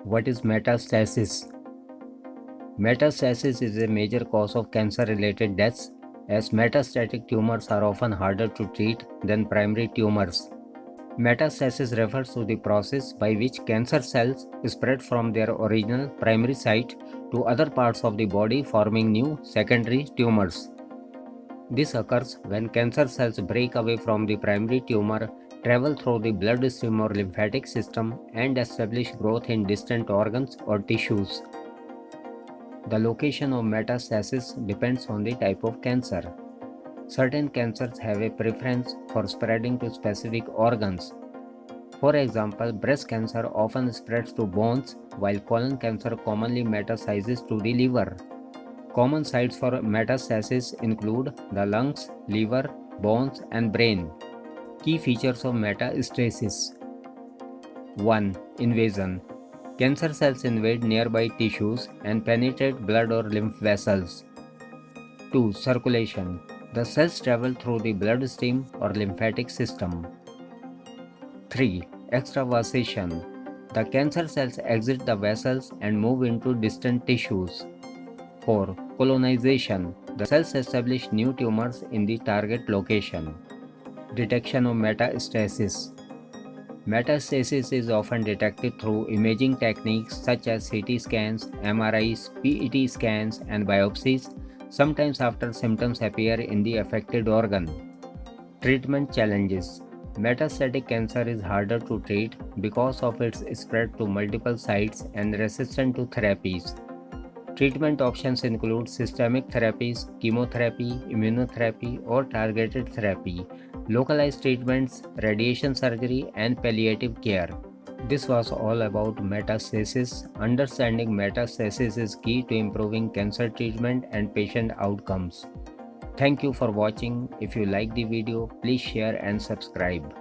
What is metastasis? Metastasis is a major cause of cancer-related deaths, as metastatic tumors are often harder to treat than primary tumors. Metastasis refers to the process by which cancer cells spread from their original primary site to other parts of the body, forming new secondary tumors. This occurs when cancer cells break away from the primary tumor, travel through the bloodstream or lymphatic system, and establish growth in distant organs or tissues. The location of metastasis depends on the type of cancer. Certain cancers have a preference for spreading to specific organs. For example, breast cancer often spreads to bones, while colon cancer commonly metastasizes to the liver. Common sites for metastasis include the lungs, liver, bones, and brain. Key features of metastasis: 1. Invasion. Cancer cells invade nearby tissues and penetrate blood or lymph vessels. 2. Circulation. The cells travel through the bloodstream or lymphatic system. 3. Extravasation. The cancer cells exit the vessels and move into distant tissues. 4. Colonization. The cells establish new tumors in the target location. Detection of metastasis. Metastasis is often detected through imaging techniques such as CT scans, MRIs, PET scans, and biopsies, sometimes after symptoms appear in the affected organ. Treatment challenges. Metastatic cancer is harder to treat because of its spread to multiple sites and resistant to therapies. Treatment options include systemic therapies, chemotherapy, immunotherapy, or targeted therapy, localized treatments, radiation surgery, and palliative care. This was all about metastasis. Understanding metastasis is key to improving cancer treatment and patient outcomes. Thank you for watching. If you like the video, please share and subscribe.